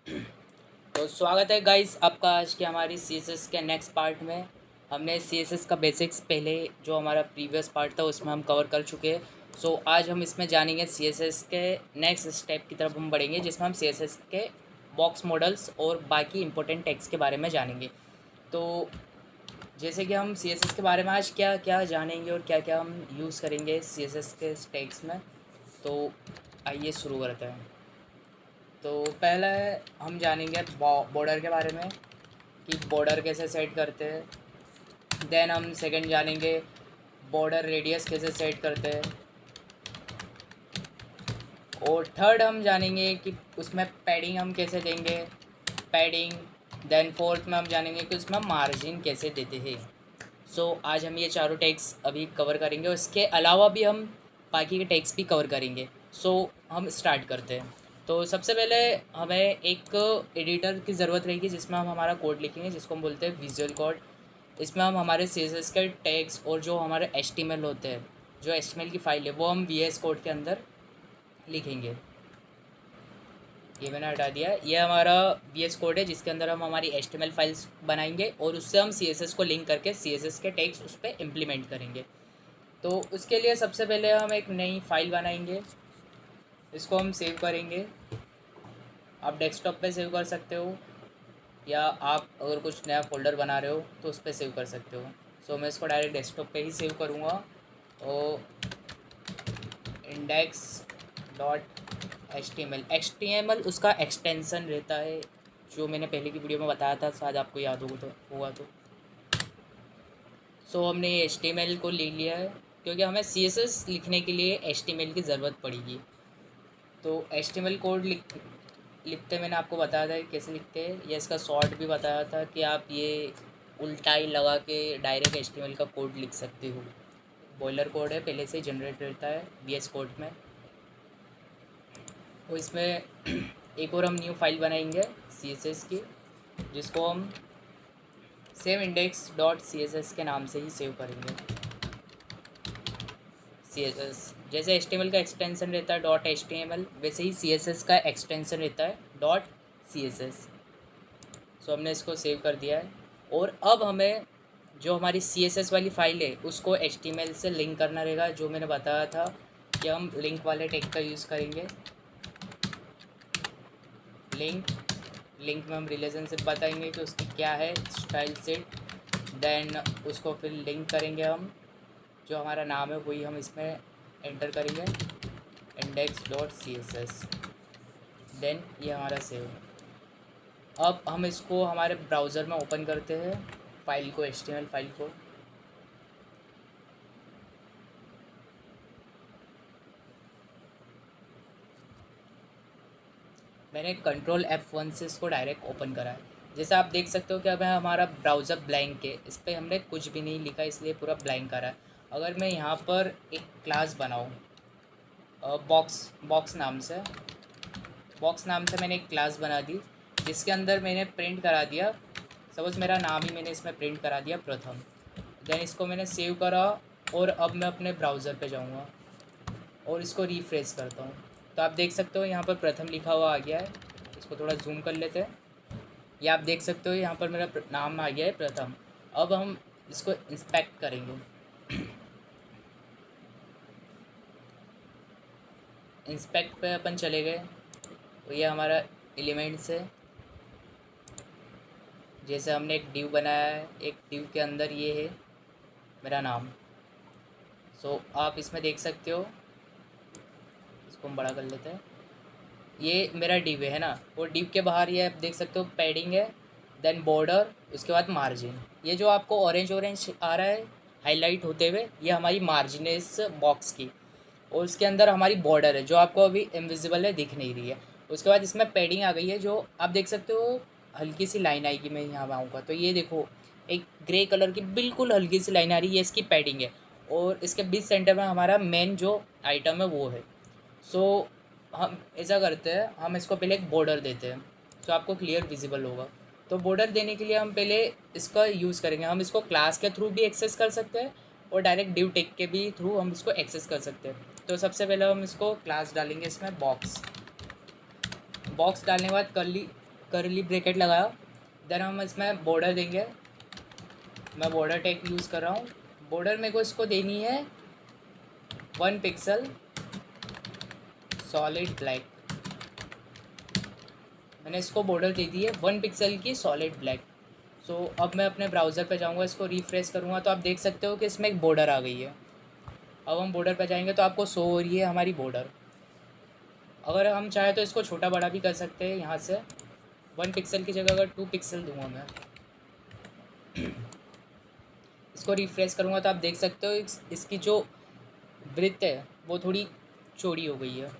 तो स्वागत है गाइस आपका आज के हमारी सीएसएस के नेक्स्ट पार्ट में। हमने सीएसएस का बेसिक्स पहले जो हमारा प्रीवियस पार्ट था उसमें हम कवर कर चुके हैं। सो आज हम इसमें जानेंगे सीएसएस के नेक्स्ट स्टेप की तरफ हम बढ़ेंगे, जिसमें हम सीएसएस के बॉक्स मॉडल्स और बाकी इंपॉर्टेंट टैग्स के बारे में जानेंगे। तो जैसे कि हम सीएसएस के बारे में आज क्या क्या जानेंगे और क्या क्या हम यूज़ करेंगे सीएसएस के टैग्स में, तो आइए शुरू करते हैं। तो पहले हम जानेंगे बॉर्डर के बारे में कि बॉर्डर कैसे सेट करते हैं। देन हम सेकंड जानेंगे बॉर्डर रेडियस कैसे सेट करते हैं। और थर्ड हम जानेंगे कि उसमें पैडिंग हम कैसे देंगे, पैडिंग। देन फोर्थ में हम जानेंगे कि उसमें मार्जिन कैसे देते हैं। सो आज हम ये चारों टैग्स अभी कवर करेंगे और इसके अलावा भी हम बाकी के टैग्स भी कवर करेंगे। सो हम स्टार्ट करते हैं। तो सबसे पहले हमें एक एडिटर की ज़रूरत रहेगी जिसमें हम हमारा कोड लिखेंगे, जिसको हम बोलते हैं विजुअल कोड। इसमें हम हमारे सीएसएस के टैग्स और जो हमारे एचटीएमएल होते हैं, जो एचटीएमएल की फ़ाइल है, वो हम वीएस कोड के अंदर लिखेंगे। ये मैंने हटा दिया। ये हमारा वीएस कोड है जिसके अंदर हम हमारी एचटीएमएल फाइल्स बनाएंगे और उससे हम सीएसएस को लिंक करके सीएसएस के टैग्स उस पर इम्प्लीमेंट करेंगे। तो उसके लिए सबसे पहले हम एक नई फाइल बनाएंगे, इसको हम सेव करेंगे। आप डेस्कटॉप पे सेव कर सकते हो या आप अगर कुछ नया फ़ोल्डर बना रहे हो तो उस पर सेव कर सकते हो। सो मैं इसको डायरेक्ट डेस्कटॉप पे ही सेव करूँगा और index.html उसका एक्सटेंसन रहता है, जो मैंने पहले की वीडियो में बताया था, शायद आपको याद होगा तो। सो हमने HTML को ले लिया है क्योंकि हमें CSS लिखने के लिए HTML की ज़रूरत पड़ेगी। तो HTML कोड लिखते मैंने आपको बताया था कैसे लिखते हैं, या इसका शॉर्ट भी बताया था कि आप ये उल्टा ही लगा के डायरेक्ट HTML का कोड लिख सकते हो। बॉयलर कोड है, पहले से जनरेट रहता है VS कोड में। तो इसमें एक और हम न्यू फाइल बनाएंगे CSS की, जिसको हम सेव index.css के नाम से ही सेव करेंगे। CSS जैसे HTML का एक्सटेंसन रहता है .html, वैसे ही CSS का एक्सटेंसन रहता है .css। सो हमने इसको सेव कर दिया है और अब हमें जो हमारी CSS वाली फ़ाइल है उसको HTML से लिंक करना रहेगा, जो मैंने बताया था कि हम लिंक वाले टैग का यूज़ करेंगे। लिंक में हम रिलेशनशिप बताएंगे कि उसकी क्या है, स्टाइल सेट। देन उसको फिर लिंक करेंगे हम, जो हमारा नाम है वही हम इसमें एंटर करेंगे, index.css। देन ये हमारा सेव। अब हम इसको हमारे ब्राउज़र में ओपन करते हैं फाइल को, HTML फाइल को। मैंने कंट्रोल F1 से इसको डायरेक्ट ओपन करा है। जैसे आप देख सकते हो कि अब हमारा ब्राउज़र ब्लैंक है, इस पर हमने कुछ भी नहीं लिखा, इसलिए पूरा ब्लैंक आ रहा है। अगर मैं यहाँ पर एक क्लास बनाऊँ बॉक्स नाम से मैंने एक क्लास बना दी, जिसके अंदर मैंने प्रिंट करा दिया, सपोज़ मेरा नाम ही मैंने इसमें प्रिंट करा दिया प्रथम। देन इसको मैंने सेव करा और अब मैं अपने ब्राउज़र पे जाऊँगा और इसको रिफ्रेश करता हूँ, तो आप देख सकते हो यहाँ पर प्रथम लिखा हुआ आ गया है। इसको थोड़ा जूम कर लेते हैं। ये आप देख सकते हो यहाँ पर मेरा नाम आ गया है प्रथम। अब हम इसको इंस्पेक्ट करेंगे। इंस्पेक्ट पे अपन चले गए, तो ये हमारा एलिमेंट्स है। जैसे हमने एक डिव बनाया है, एक डिव के अंदर ये है मेरा नाम। सो आप इसमें देख सकते हो, इसको हम बड़ा कर लेते हैं। ये मेरा डिव है ना, और डिव के बाहर ये आप देख सकते हो पैडिंग है, देन बॉर्डर, उसके बाद मार्जिन। ये जो आपको ऑरेंज आ रहा है हाईलाइट होते हुए, ये हमारी मार्जिन है इस बॉक्स की, और उसके अंदर हमारी बॉर्डर है जो आपको अभी इनविजिबल है, दिख नहीं रही है। उसके बाद इसमें पैडिंग आ गई है, जो आप देख सकते हो हल्की सी लाइन आएगी। मैं यहाँ आऊँगा तो ये देखो एक ग्रे कलर की बिल्कुल हल्की सी लाइन आ रही है, इसकी पैडिंग है। और इसके बीच सेंटर में हमारा मेन जो आइटम है वो है। सो हम ऐसा करते हैं, हम इसको पहले एक बॉर्डर देते हैं तो आपको क्लियर विजिबल होगा। तो बॉर्डर देने के लिए हम पहले इसका यूज़ करेंगे। हम इसको क्लास के थ्रू भी एक्सेस कर सकते हैं और डायरेक्ट डिव टेग के भी थ्रू हम इसको एक्सेस कर सकते हैं। तो सबसे पहले हम इसको क्लास डालेंगे, इसमें बॉक्स डालने के बाद करली ब्रैकेट लगाया, देन हम इसमें बॉर्डर देंगे। मैं बॉर्डर टैग यूज़ कर रहा हूँ। बॉर्डर मेरे को इसको देनी है 1 पिक्सल सॉलिड ब्लैक। मैंने इसको बॉर्डर दे दी है 1 पिक्सल की सॉलिड ब्लैक। सो अब मैं अपने ब्राउज़र पे जाऊँगा, इसको रिफ्रेश करूँगा तो आप देख सकते हो कि इसमें एक बॉर्डर आ गई है। अब हम बॉर्डर पे जाएंगे तो आपको शो हो रही है हमारी बॉर्डर। अगर हम चाहें तो इसको छोटा बड़ा भी कर सकते हैं। यहाँ से 1 पिक्सल की जगह अगर 2 पिक्सल दूँगा मैं, इसको रिफ्रेश करूँगा तो आप देख सकते हो इसकी जो ब्रेथ है वो थोड़ी चौड़ी हो गई है।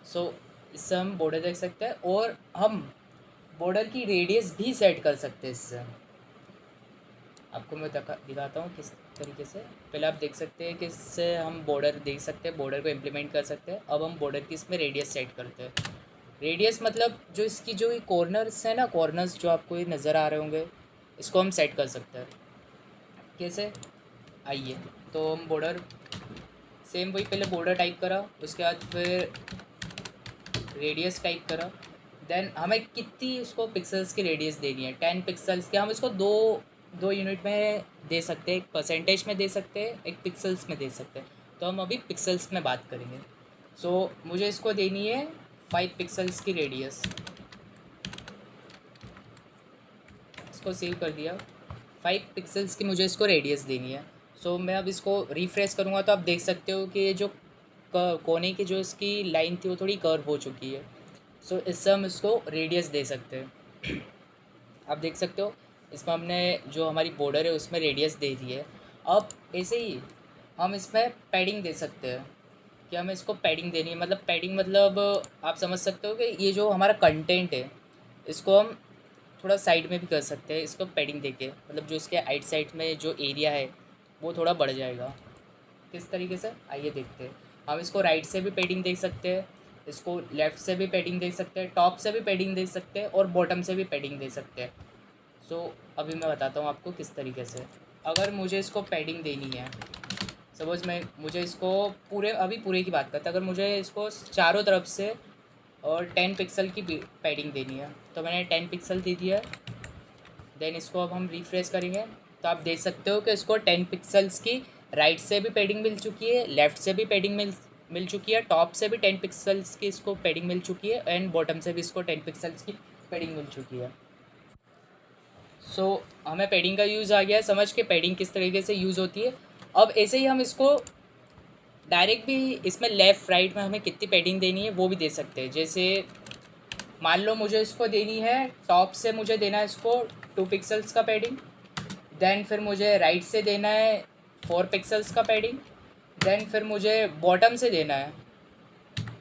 सो इससे हम बॉर्डर देख सकते हैं और हम बॉर्डर की रेडियस भी सेट कर सकते हैं। इससे आपको मैं दिखाता हूँ किस तरीके से। पहले आप देख सकते हैं कि इससे हम बॉर्डर देख सकते हैं, बॉर्डर को इम्प्लीमेंट कर सकते हैं। अब हम बॉर्डर की इसमें रेडियस सेट करते हैं। रेडियस मतलब जो इसकी जो ये कॉर्नर्स है ना, कॉर्नर्स जो आपको ये नज़र आ रहे होंगे, इसको हम सेट कर सकते हैं। कैसे, आइए। तो हम बॉर्डर सेम वही, पहले बॉर्डर टाइप करा, उसके बाद फिर रेडियस टाइप करा। देन हमें कितनी उसको पिक्सल्स की रेडियस देनी है, 10 पिक्सल्स की। हम इसको दो यूनिट में दे सकते हैं, एक परसेंटेज में दे सकते हैं, एक पिक्सल्स में दे सकते हैं। तो हम अभी पिक्सल्स में बात करेंगे। सो मुझे इसको देनी है 5 पिक्सल्स की रेडियस। इसको सेव कर दिया। 5 पिक्सल्स की मुझे इसको रेडियस देनी है। सो मैं अब इसको रिफ्रेश करूँगा तो आप देख सकते हो कि ये जो कोने की जो इसकी लाइन थी वो थोड़ी कर्व हो चुकी है। सो इससे हम इसको रेडियस दे सकते हैं। आप देख सकते हो इसमें हमने जो हमारी बॉर्डर है उसमें रेडियस दे दी है। अब ऐसे ही हम इसमें पैडिंग दे सकते हैं कि हमें इसको पैडिंग देनी है। मतलब पैडिंग मतलब आप समझ सकते हो कि ये जो हमारा कंटेंट है इसको हम थोड़ा साइड में भी कर सकते हैं, इसको पैडिंग देके। मतलब जो इसके आइट साइड में जो एरिया है वो थोड़ा बढ़ जाएगा। किस तरीके से, आइए देखते हैं। हम इसको राइट से भी पैडिंग दे सकते हैं, इसको लेफ़्ट से भी पैडिंग दे सकते हैं, टॉप से भी पैडिंग दे सकते हैं और बॉटम से भी पैडिंग दे सकते हैं। सो अभी मैं बताता हूँ आपको किस तरीके से। अगर मुझे इसको पैडिंग देनी है, सपोज़ मुझे इसको पूरे की बात करते हैं, अगर मुझे इसको चारों तरफ से और 10 पिक्सल की पैडिंग देनी है तो मैंने 10 पिक्सल दे दिया। देन इसको अब हम रिफ्रेश करेंगे तो आप देख सकते हो कि इसको 10 पिक्सल्स की राइट से भी पैडिंग मिल चुकी है, लेफ़्ट से भी पैडिंग मिल चुकी है, टॉप से भी 10 पिक्सल्स की इसको पैडिंग मिल चुकी है एंड बॉटम से भी इसको 10 पिक्सल्स की पैडिंग मिल चुकी है। सो हमें पैडिंग का यूज़ आ गया है, समझ के पैडिंग किस तरीके से यूज़ होती है। अब ऐसे ही हम इसको डायरेक्ट भी इसमें लेफ़्ट राइट में हमें कितनी पैडिंग देनी है वो भी दे सकते हैं। जैसे मान लो मुझे इसको देनी है, टॉप से मुझे देना है इसको 2 पिक्सल्स का पैडिंग, देन फिर मुझे राइट से देना है 4 पिक्सल्स का पैडिंग, देन फिर मुझे बॉटम से देना है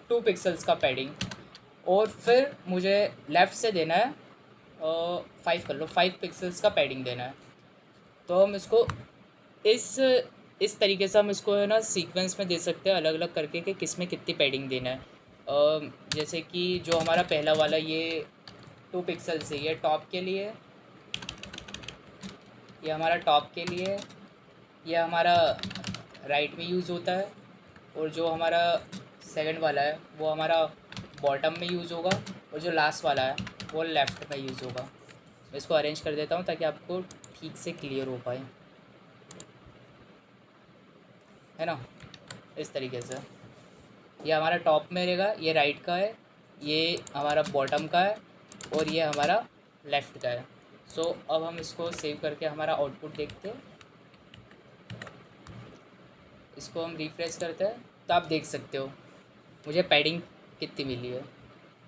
2 पिक्सल्स का पैडिंग और फिर मुझे लेफ़्ट से देना है 5 पिक्सल्स का पैडिंग देना है। तो हम इसको इस तरीके से हम इसको है ना सीक्वेंस में दे सकते हैं अलग अलग करके कि किस में कितनी पैडिंग देना है। जैसे कि जो हमारा पहला वाला ये 2 पिक्सल से ये टॉप के लिए, ये हमारा टॉप के लिए, ये हमारा राइट में यूज़ होता है और जो हमारा सेकंड वाला है वो हमारा बॉटम में यूज़ होगा और जो लास्ट वाला है वो लेफ़्ट में यूज़ होगा। मैं इसको अरेंज कर देता हूँ ताकि आपको ठीक से क्लियर हो पाए, है ना। इस तरीके से ये हमारा टॉप में रहेगा, ये राइट का है, ये हमारा बॉटम का है और ये हमारा लेफ़्ट का है। सो अब हम इसको सेव करके हमारा आउटपुट देखते हैं। इसको हम रिफ्रेश करते हैं तो आप देख सकते हो मुझे पैडिंग कितनी मिली है।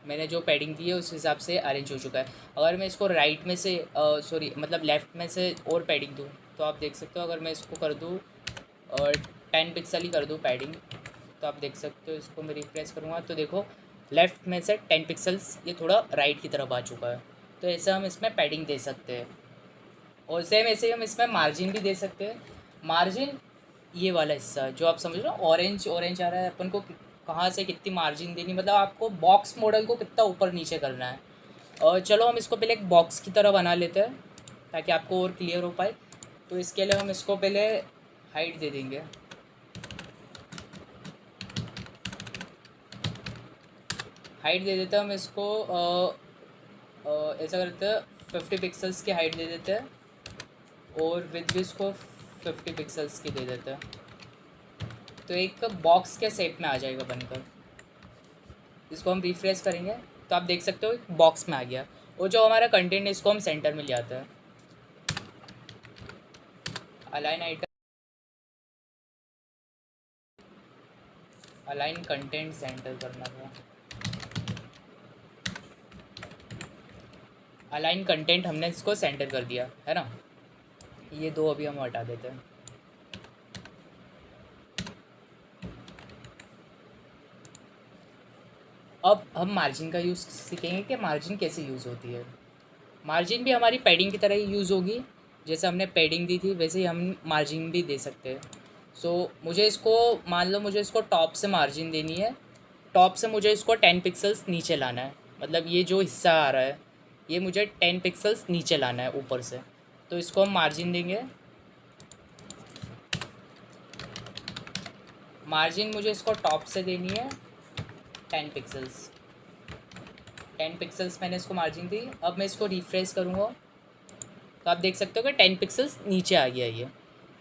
मैंने जो पैडिंग दी है उस हिसाब से अरेंज हो चुका है। अगर मैं इसको राइट में से मतलब लेफ़्ट में से और पैडिंग दूँ तो आप देख सकते हो, अगर मैं इसको कर दूँ और 10 पिक्सल ही कर दूँ पैडिंग तो आप देख सकते हो। इसको मैं रिफ्रेश करूँगा तो देखो लेफ़्ट में से 10 पिक्सल्स ये थोड़ा राइट की तरफ आ चुका है। तो ऐसे हम इसमें पैडिंग दे सकते हैं और सेम ऐसे ही हम इसमें मार्जिन भी दे सकते हैं। मार्जिन ये वाला हिस्सा जो आप समझ रहे हो ऑरेंज ऑरेंज आ रहा है, अपन को कहाँ से कितनी मार्जिन देनी, मतलब आपको बॉक्स मॉडल को कितना ऊपर नीचे करना है। और चलो हम इसको पहले एक बॉक्स की तरह बना लेते हैं ताकि आपको और क्लियर हो पाए। तो इसके लिए हम इसको पहले हाइट दे देंगे। हाइट दे देते हैं हम इसको ऐसा करते हैं 50 पिक्सल्स की हाइट दे देते हैं और विड्थ भी इसको 50 पिक्सल्स की दे देते हैं, तो एक बॉक्स के शेप में आ जाएगा बनकर। इसको हम रिफ्रेश करेंगे तो आप देख सकते हो एक बॉक्स में आ गया, और जो हमारा कंटेंट है इसको हम सेंटर में ले आते हैं। Align item, align content centre करना था। अलाइन कंटेंट हमने इसको सेंटर कर दिया है ना। ये दो अभी हम हटा देते हैं। अब हम मार्जिन का यूज़ सीखेंगे कि मार्जिन कैसे यूज़ होती है। मार्जिन भी हमारी पैडिंग की तरह ही यूज़ होगी, जैसे हमने पैडिंग दी थी वैसे ही हम मार्जिन भी दे सकते हैं। सो मुझे इसको, मान लो मुझे इसको टॉप से मार्जिन देनी है, टॉप से मुझे इसको 10 पिक्सल्स नीचे लाना है, मतलब ये जो हिस्सा आ रहा है ये मुझे 10 पिक्सल्स नीचे लाना है ऊपर से, तो इसको हम मार्जिन देंगे। मार्जिन मुझे इसको टॉप से देनी है 10 पिक्सल्स। 10 पिक्सल्स मैंने इसको मार्जिन दी। अब मैं इसको रिफ्रेश करूँगा तो आप देख सकते हो कि 10 पिक्सल्स नीचे आ गया ये।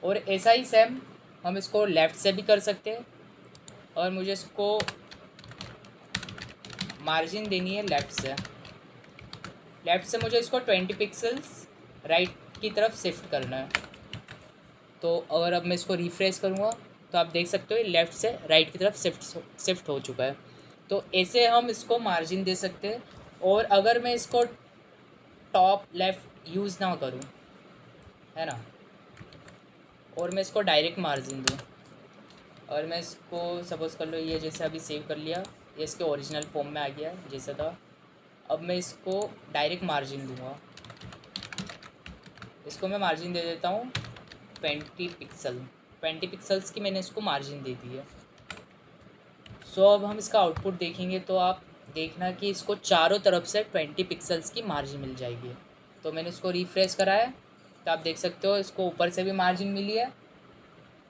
और ऐसा ही सेम हम इसको लेफ़्ट से भी कर सकते हैं, और मुझे इसको मार्जिन देनी है लेफ़्ट से। लेफ़्ट से मुझे इसको 20 पिक्सल्स राइट की तरफ शिफ्ट करना है। तो अगर अब मैं इसको रिफ्रेश करूँगा तो आप देख सकते हो लेफ़्ट से राइट की तरफ शिफ्ट हो चुका है। तो ऐसे हम इसको मार्जिन दे सकते हैं। और अगर मैं इसको टॉप लेफ़्ट यूज़ ना करूँ, है ना, और मैं इसको डायरेक्ट मार्जिन दूँ, और मैं इसको सपोज़ कर लो ये जैसे अभी सेव कर लिया, ये इसके ओरिजिनल फॉर्म में आ गया जैसा था। अब मैं इसको डायरेक्ट मार्जिन दूँगा। इसको मैं मार्जिन दे देता हूँ 20 पिक्सल। 20 पिक्सल्स की मैंने इसको मार्जिन दे दी है। सो अब हम इसका आउटपुट देखेंगे तो आप देखना कि इसको चारों तरफ से 20 पिक्सल्स की मार्जिन मिल जाएगी। तो मैंने इसको रिफ्रेश करा है तो आप देख सकते हो इसको ऊपर से भी मार्जिन मिली है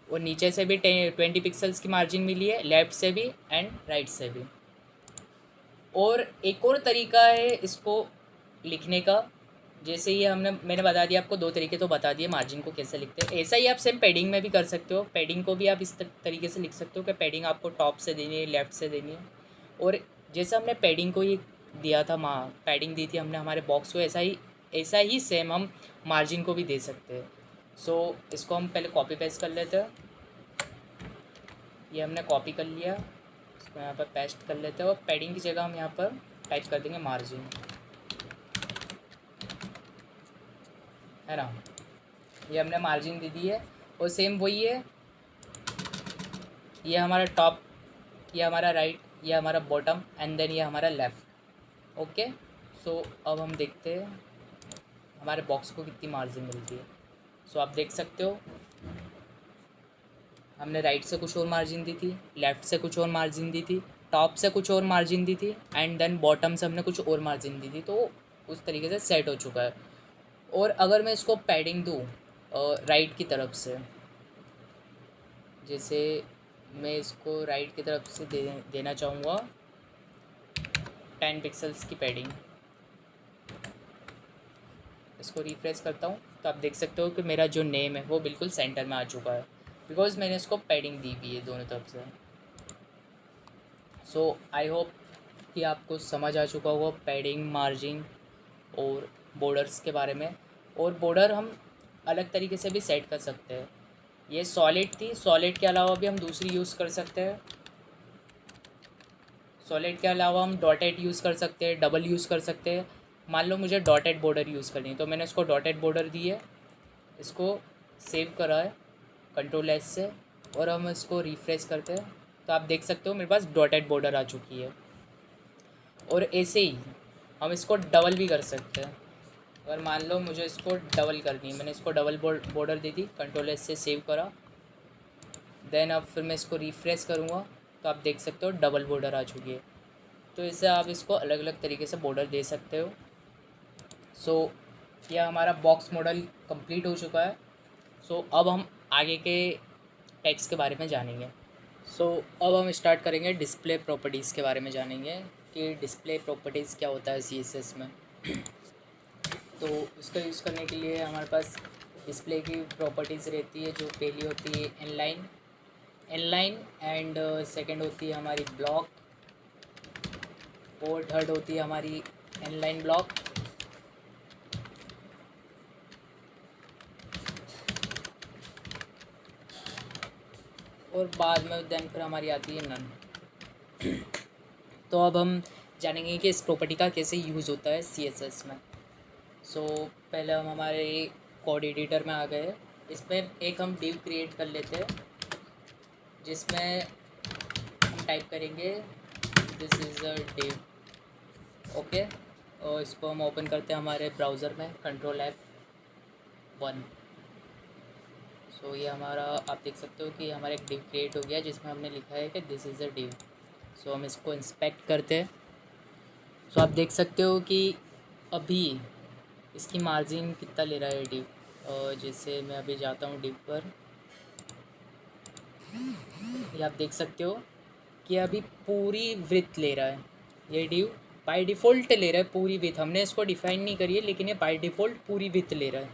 और नीचे से भी 20 पिक्सल्स की मार्जिन मिली है, लेफ़्ट से भी एंड राइट से भी। और एक और तरीका है इसको लिखने का, जैसे ये मैंने बता दिया आपको, दो तरीके तो बता दिए मार्जिन को कैसे लिखते हैं। ऐसा ही आप सेम पैडिंग में भी कर सकते हो। पैडिंग को भी आप इस तरीके से लिख सकते हो कि पैडिंग आपको टॉप से देनी है, लेफ़्ट से देनी है। और जैसे हमने पैडिंग को ये दिया था, पैडिंग दी थी हमने हमारे बॉक्स को, ऐसा ही सेम हम मार्जिन को भी दे सकते हैं। सो इसको हम पहले कॉपी पेस्ट कर लेते हैं। ये हमने कॉपी कर लिया, इसको यहाँ पर पेस्ट कर लेते हैं, और पैडिंग की जगह हम यहाँ पर टाइप कर देंगे मार्जिन, है ना। ये हमने मार्जिन दे दी है। और सेम वही है, ये हमारा टॉप, ये हमारा राइट, ये हमारा बॉटम एंड देन ये हमारा लेफ़्ट। ओके, सो अब हम देखते हैं हमारे बॉक्स को कितनी मार्जिन मिलती है। सो आप देख सकते हो हमने राइट से कुछ और मार्जिन दी थी, लेफ़्ट से कुछ और मार्जिन दी थी, टॉप से कुछ और मार्जिन दी थी एंड देन बॉटम से हमने कुछ और मार्जिन दी थी। तो उस तरीके से सेट हो चुका है। और अगर मैं इसको पैडिंग दूँ राइट की तरफ से, जैसे मैं इसको राइट की तरफ से देना चाहूँगा 10 पिक्सल्स की पैडिंग, इसको रिफ्रेश करता हूँ तो आप देख सकते हो कि मेरा जो नेम है वो बिल्कुल सेंटर में आ चुका है, बिकॉज़ मैंने इसको पैडिंग दी भी है दोनों तरफ से। सो आई होप कि आपको समझ आ चुका होगा पैडिंग, मार्जिन और बॉर्डर्स के बारे में। और बॉर्डर हम अलग तरीके से भी सेट कर सकते हैं। ये सॉलिड थी, सॉलिड के अलावा भी हम दूसरी यूज़ कर सकते हैं। सॉलिड के अलावा हम डॉटेड यूज़ कर सकते हैं, डबल यूज़ कर सकते हैं। मान लो मुझे डॉटेड बॉर्डर यूज़ करनी है तो मैंने इसको डॉटेड बॉर्डर दी है, इसको सेव करा है कंट्रोल एस से, और हम इसको रिफ्रेश करते हैं तो आप देख सकते हो मेरे पास डॉटेड बॉर्डर आ चुकी है। और ऐसे ही हम इसको डबल भी कर सकते हैं। अगर मान लो मुझे इसको डबल करनी है, मैंने इसको डबल बॉर्डर दे दी, कंट्रोल एस से सेव करा, देन अब फिर मैं इसको रिफ्रेश करूँगा तो आप देख सकते हो डबल बॉर्डर आ चुकी है। तो इससे आप इसको अलग अलग तरीके से बॉर्डर दे सकते हो। सो यह हमारा बॉक्स मॉडल कंप्लीट हो चुका है। सो अब हम आगे के टेक्स्ट के बारे में जानेंगे। सो अब हम स्टार्ट करेंगे डिस्प्ले प्रॉपर्टीज़ के बारे में जानेंगे कि डिस्प्ले प्रॉपर्टीज़ क्या होता है CSS में। तो उसका यूज़ करने के लिए हमारे पास डिस्प्ले की प्रॉपर्टीज़ रहती है, जो पहली होती है इनलाइन एंड सेकंड होती है हमारी ब्लॉक, और थर्ड होती है हमारी इनलाइन ब्लॉक, और बाद में देन फिर हमारी आती है नन। तो अब हम जानेंगे कि इस प्रॉपर्टी का कैसे यूज़ होता है CSS में। सो पहले हम हमारे कोड एडिटर में आ गए। इसमें एक हम डिव क्रिएट कर लेते हैं, जिसमें हम टाइप करेंगे this is a div. Okay, और इसको हम ओपन करते हैं हमारे ब्राउज़र में, Ctrl+F1। सो ये हमारा, आप देख सकते हो कि हमारा एक डिव क्रिएट हो गया जिसमें हमने लिखा है कि दिस इज़ अ डिव। सो हम इसको इंस्पेक्ट करते हैं। सो आप देख सकते हो कि अभी इसकी मार्जिन कितना ले रहा है डिव। और जैसे मैं अभी जाता हूँ डिव पर, ये आप देख सकते हो कि अभी पूरी विड्थ ले रहा है। ये डिव बाय डिफ़ॉल्ट ले रहा है पूरी विड्थ, हमने इसको डिफ़ाइन नहीं करी है, लेकिन ये बाय डिफ़ॉल्ट पूरी विड्थ ले रहा है।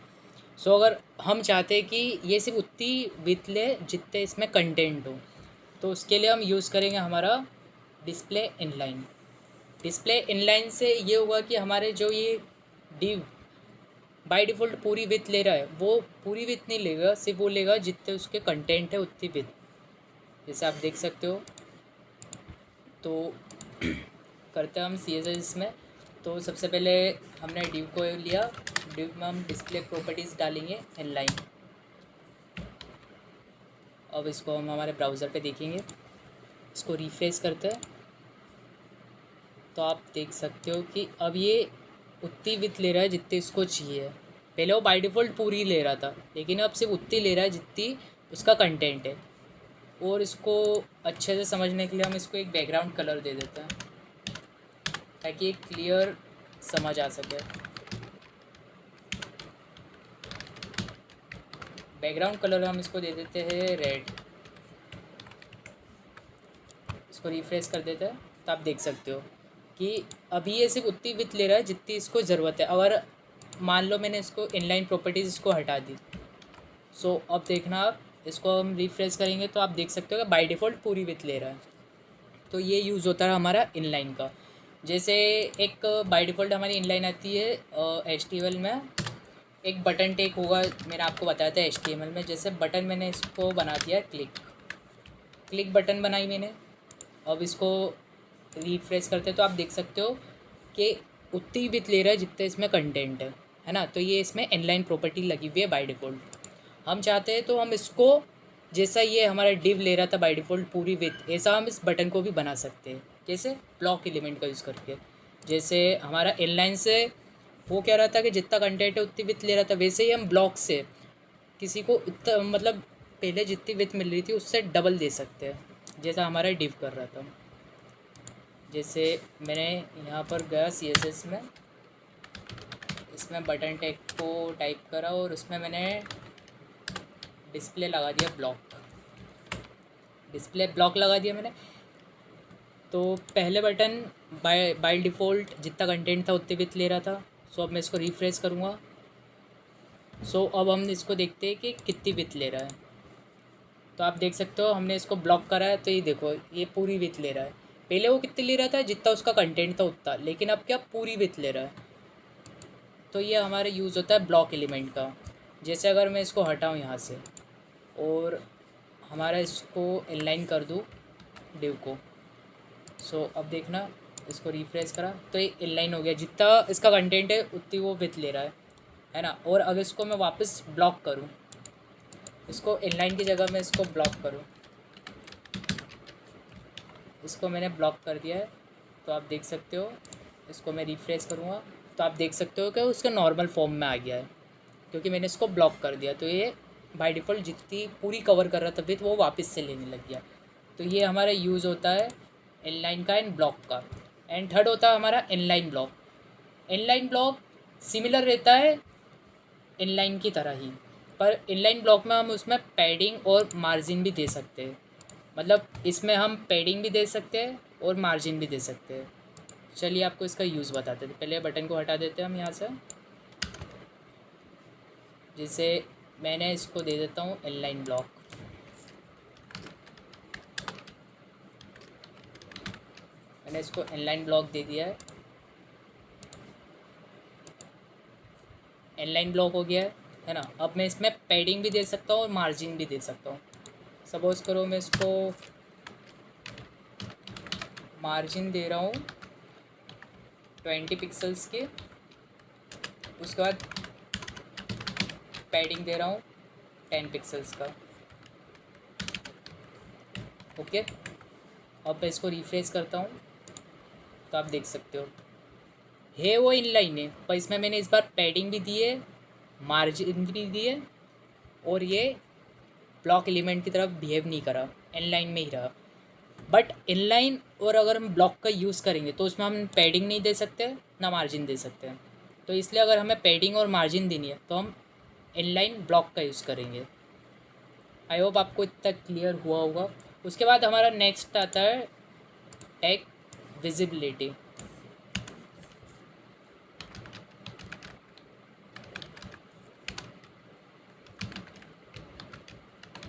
सो अगर हम चाहते हैं कि ये सिर्फ उतनी विड्थ ले जितने इसमें कंटेंट हो, तो उसके लिए हम यूज़ करेंगे हमारा डिस्प्ले इनलाइन। डिस्प्ले इनलाइन से ये होगा कि हमारे जो ये डिव बाय डिफ़ॉल्ट पूरी विड्थ ले रहा है, वो पूरी विड्थ नहीं लेगा, सिर्फ वो लेगा जितने उसके कंटेंट है उतनी विड्थ। जैसे आप देख सकते हो। तो करते हैं हम CSS में। तो सबसे पहले हमने डिव को लिया, डिव में हम डिस्प्ले प्रॉपर्टीज़ डालेंगे इनलाइन। अब इसको हम हमारे ब्राउज़र पे देखेंगे, इसको रिफ्रेश करते हैं, तो आप देख सकते हो कि अब ये उतनी विड्थ ले रहा है जितनी इसको चाहिए। पहले वो बाय डिफ़ॉल्ट पूरी ले रहा था, लेकिन अब सिर्फ उतनी ले रहा है जितनी उसका कंटेंट है। और इसको अच्छे से समझने के लिए हम इसको एक बैकग्राउंड कलर दे देते हैं, ताकि एक क्लियर समझ आ सके। बैकग्राउंड कलर हम इसको दे देते हैं रेड। इसको रिफ्रेश कर देते हैं, तो आप देख सकते हो कि अभी ये सिर्फ उतनी विड्थ ले रहा है जितनी इसको ज़रूरत है। अगर मान लो मैंने इसको इनलाइन प्रॉपर्टीज़ इसको हटा दी, सो अब देखना आप, इसको हम रिफ्रेश करेंगे तो आप देख सकते हो कि बाय डिफ़ॉल्ट पूरी विड्थ ले रहा है। तो ये यूज़ होता है हमारा इनलाइन का। जैसे एक बाय डिफ़ॉल्ट हमारी इनलाइन आती है HTML में, एक बटन टेक होगा, मैंने आपको बताया था HTML में। जैसे बटन मैंने इसको बना दिया क्लिक बटन बनाई मैंने। अब इसको रिफ्रेश करते तो आप देख सकते हो कि उतनी विड्थ ले रहा है जितने इसमें कंटेंट है ना। तो ये इसमें इनलाइन प्रॉपर्टी लगी हुई है बाय डिफ़ॉल्ट। हम चाहते हैं तो हम इसको, जैसा ये हमारा डिव ले रहा था बाय डिफ़ॉल्ट पूरी विड्थ, ऐसा हम इस बटन को भी बना सकते हैं। जैसे ब्लॉक एलिमेंट का यूज़ करके, जैसे हमारा इनलाइन से वो कह रहा था कि जितना कंटेंट है उतनी विड्थ ले रहा था, वैसे ही हम ब्लॉक से किसी को उतना, मतलब पहले जितनी विड्थ मिल रही थी उससे डबल दे सकते हैं, जैसा हमारा डिव कर रहा था। जैसे मैंने यहाँ पर गया CSS में, इसमें बटन टैग को टाइप करा और उसमें मैंने डिस्प्ले लगा दिया डिस्प्ले ब्लॉक लगा दिया मैंने। तो पहले बटन बाय डिफ़ॉल्ट जितना कंटेंट था उतने विड्थ ले रहा था। सो अब मैं इसको रिफ्रेश करूँगा। सो अब हम इसको देखते हैं कि कितनी विड्थ ले रहा है। तो आप देख सकते हो हमने इसको ब्लॉक करा है, तो ये देखो ये पूरी विड्थ ले रहा है। पहले वो कितनी ले रहा था, जितना उसका कंटेंट था उतना, लेकिन अब क्या पूरी विड्थ ले रहा है। तो ये हमारे यूज़ होता है ब्लॉक एलिमेंट का। जैसे अगर मैं इसको हटाऊँ यहाँ से और हमारा इसको इनलाइन कर दूँ डिव को, सो अब देखना, इसको रिफ्रेश करा तो ये इनलाइन हो गया, जितना इसका कंटेंट है उतनी वो विड्थ ले रहा है ना। और अगर इसको मैं वापस ब्लॉक करूँ, इसको इनलाइन की जगह मैं इसको ब्लॉक करूँ, इसको मैंने ब्लॉक कर दिया है, तो आप देख सकते हो। इसको मैं रिफ्रेश करूँगा तो आप देख सकते हो कि उसका नॉर्मल फॉर्म में आ गया है, क्योंकि मैंने इसको ब्लॉक कर दिया। तो ये बाय डिफ़ॉल्ट जितनी पूरी कवर कर रहा था विड्थ, वो वापस से लेने लग गया। तो ये हमारा यूज़ होता है इनलाइन का एंड ब्लॉक का। एंड थर्ड होता है हमारा inline block. Inline block similar रहता है इनलाइन की तरह ही, पर इनलाइन ब्लॉक में हम उसमें पैडिंग और मार्जिन भी दे सकते हैं। मतलब इसमें हम पैडिंग भी दे सकते हैं और मार्जिन भी दे सकते हैं। चलिए आपको इसका यूज़ बताते थे। पहले बटन को हटा देते हैं हम यहाँ से, जिससे मैंने इसको दे देता हूँ इनलाइन ब्लॉक। मैंने इसको इनलाइन ब्लॉक दे दिया है। इनलाइन ब्लॉक हो गया है ना। अब मैं इसमें पैडिंग भी दे सकता हूँ और मार्जिन भी दे सकता हूँ। सपोज़ करो मैं इसको मार्जिन दे रहा हूँ 20 पिक्सल्स के, उसके बाद पैडिंग दे रहा हूँ 10 पिक्सल्स का। ओके, अब मैं इसको रिफ्रेश करता हूँ तो आप देख सकते हो है वो इनलाइन है, पर इसमें मैंने इस बार पैडिंग भी दी है, मार्जिन भी दी है, और ये ब्लॉक एलिमेंट की तरफ बिहेव नहीं करा, इनलाइन में ही रहा। बट इनलाइन और अगर हम ब्लॉक का यूज़ करेंगे तो उसमें हम पैडिंग नहीं दे सकते ना मार्जिन दे सकते हैं। तो इसलिए अगर हमें पैडिंग और मार्जिन देनी है तो हम इनलाइन ब्लॉक का यूज़ करेंगे। आई होप आपको इतना क्लियर हुआ होगा। उसके बाद हमारा नेक्स्ट आता है टैग विजिबिलिटी।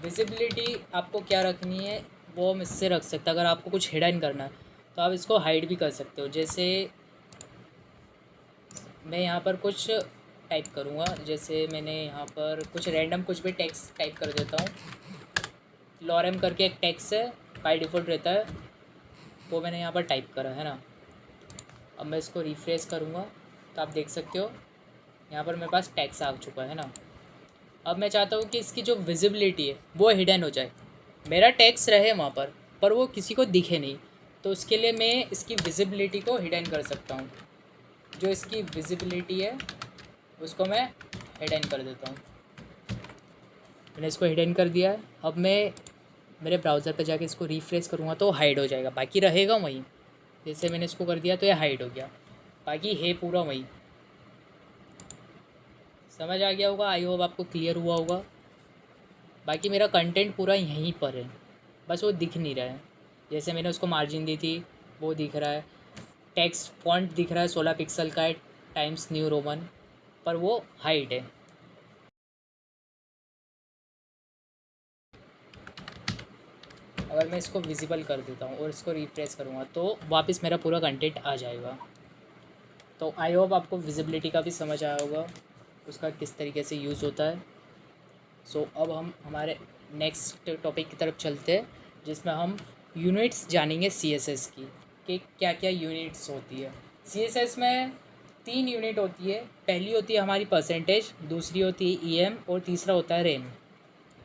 विजिबिलिटी आपको क्या रखनी है वो हम इससे रख सकते हैं। अगर आपको कुछ हिडन करना है तो आप इसको हाइड भी कर सकते हो। जैसे मैं यहाँ पर कुछ टाइप करूँगा, जैसे मैंने यहाँ पर कुछ रैंडम कुछ भी टेक्स्ट टाइप कर देता हूँ। लॉरेम करके एक टेक्स्ट है, बाय डिफ़ॉल्ट रहता है, वो मैंने यहाँ पर टाइप करा है ना। अब मैं इसको रिफ्रेश करूँगा तो आप देख सकते हो यहाँ पर मेरे पास टेक्स्ट आ चुका है ना। अब मैं चाहता हूँ कि इसकी जो विजिबिलिटी है वो हिडन हो जाए, मेरा टेक्स्ट रहे वहाँ पर वो किसी को दिखे नहीं। तो उसके लिए मैं इसकी विजिबिलिटी को हिडन कर सकता हूँ। जो इसकी विजिबिलिटी है उसको मैं हिडन कर देता हूँ। मैंने इसको हिडन कर दिया है। अब मैं मेरे ब्राउज़र पे जाके इसको रिफ्रेश करूँगा तो हाइड हो जाएगा, बाकी रहेगा वहीं। जैसे मैंने इसको कर दिया तो ये हाइड हो गया, बाकी है पूरा वहीं। समझ आ गया होगा, आई होप आपको क्लियर हुआ होगा। बाकी मेरा कंटेंट पूरा यहीं पर है, बस वो दिख नहीं रहा है। जैसे मैंने उसको मार्जिन दी थी वो दिख रहा है, टेक्स्ट फॉन्ट दिख रहा है 16 पिक्सल का है, टाइम्स न्यू रोमन, पर वो हाइड है। अगर मैं इसको विजिबल कर देता हूँ और इसको रिफ्रेश करूँगा तो वापस मेरा पूरा कंटेंट आ जाएगा। तो आई होप आपको विजिबिलिटी का भी समझ आया होगा, उसका किस तरीके से यूज़ होता है। सो अब हम हमारे नेक्स्ट टॉपिक की तरफ चलते हैं, जिसमें हम यूनिट्स जानेंगे सीएसएस की, कि क्या क्या यूनिट्स होती है। सीएसएस में 3 यूनिट होती है। पहली होती है हमारी परसेंटेज, दूसरी होती है ईएम, और तीसरा होता है रेम।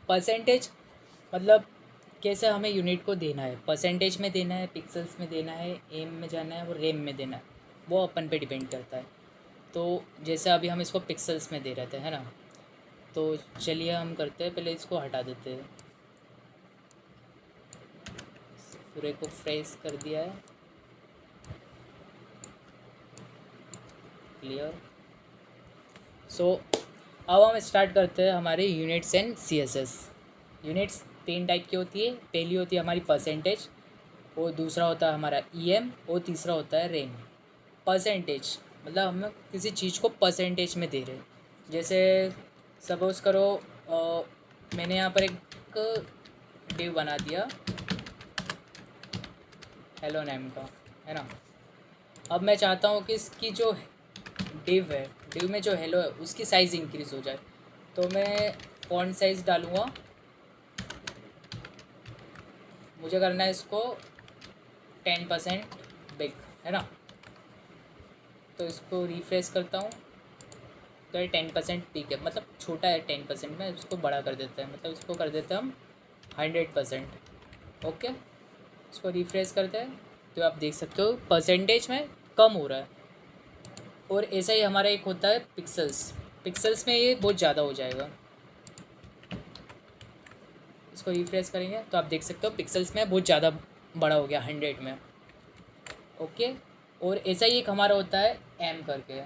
परसेंटेज मतलब कैसे हमें यूनिट को देना है, परसेंटेज में देना है, पिक्सल्स में देना है, एम में जाना है और रेम में देना है, वो अपन पे डिपेंड करता है। तो जैसे अभी हम इसको पिक्सल्स में दे रहे थे है ना, तो चलिए हम करते हैं, पहले इसको हटा देते हैं। पूरे को फ्रेश कर दिया है, क्लियर। सो अब हम स्टार्ट करते हैं हमारे units and CSS. Units 3 type की होती है। पहली होती है हमारी परसेंटेज, और दूसरा होता है हमारा ईएम, और तीसरा होता है रेम। परसेंटेज मतलब हम किसी चीज़ को परसेंटेज में दे रहे हैं। जैसे सपोज़ करो मैंने यहाँ पर एक डिव बना दिया हेलो नेम का, है ना। अब मैं चाहता हूँ कि इसकी जो डिव है, डिव में जो हेलो है उसकी साइज़ इंक्रीज़ हो जाए। तो मैं फॉन्ट साइज़ डालूँगा, मुझे करना है इसको 10% बिग, है ना। तो इसको रिफ्रेश करता हूँ तो ये 10% बिग है, मतलब छोटा है 10%, में इसको बड़ा कर देते हैं, मतलब इसको कर देते हैं हम 100%। ओके, इसको रिफ्रेश करते हैं तो आप देख सकते हो परसेंटेज में कम हो रहा है। और ऐसा ही हमारा एक होता है पिक्सल्स, पिक्सल्स में ये बहुत ज़्यादा हो जाएगा। इसको रिफ्रेश करेंगे तो आप देख सकते हो पिक्सल्स में बहुत ज़्यादा बड़ा हो गया 100 में। ओके, और ऐसा ही एक हमारा होता है एम करके।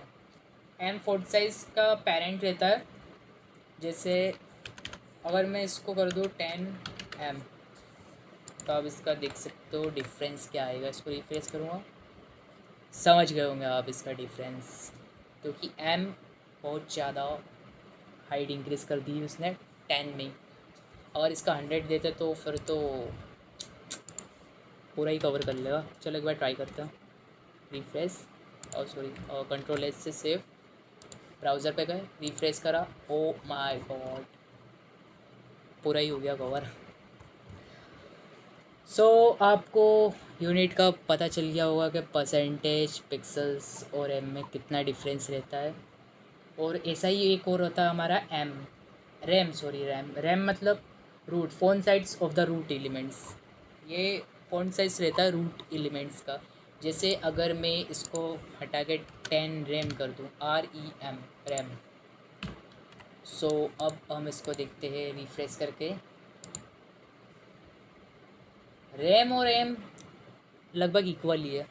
एम फोर्ट साइज़ का पेरेंट रहता है। जैसे अगर मैं इसको कर दूँ 10 एम, तो आप इसका देख सकते हो डिफरेंस क्या आएगा। इसको रिफ्रेश करूँगा समझ गए होंगे आप इसका डिफरेंस, क्योंकि एम बहुत ज़्यादा हाइट इंक्रीज़ कर दी उसने 10 में। अगर इसका 100 देते तो फिर तो पूरा ही कवर कर लेगा। चलो एक बार ट्राई करते हैं। रिफ्रेश और सॉरी कंट्रोल एस से सेव, ब्राउज़र पे गए, रिफ्रेश करा, ओ माय गॉड पूरा ही हो गया कवर। सो आपको यूनिट का पता चल गया होगा कि परसेंटेज, पिक्सल्स और एम में कितना डिफरेंस रहता है। और ऐसा ही एक और होता है हमारा एम, रैम मतलब root, font size of the root elements. ये फ़ॉन्ट साइज़ रहता है रूट एलिमेंट्स का। जैसे अगर मैं इसको हटा के 10 रैम कर दूँ, REM रैम। सो अब हम इसको देखते हैं रिफ्रेश करके। रैम और एम लगभग इक्वल ही है।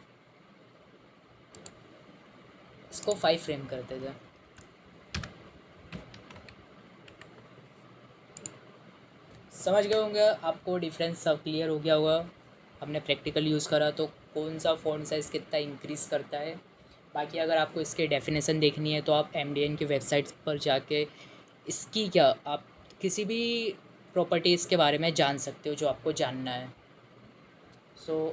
इसको 5 रैम करते थे। समझ गए होंगे आपको, डिफरेंस सब क्लियर हो गया होगा। हमने प्रैक्टिकल यूज़ करा तो कौन सा फ़ॉन्ट साइज़ कितना इंक्रीज़ करता है। बाकी अगर आपको इसकी डेफिनेशन देखनी है तो आप MDN की वेबसाइट पर जाके इसकी क्या आप किसी भी प्रॉपर्टीज़ के बारे में जान सकते हो जो आपको जानना है। सो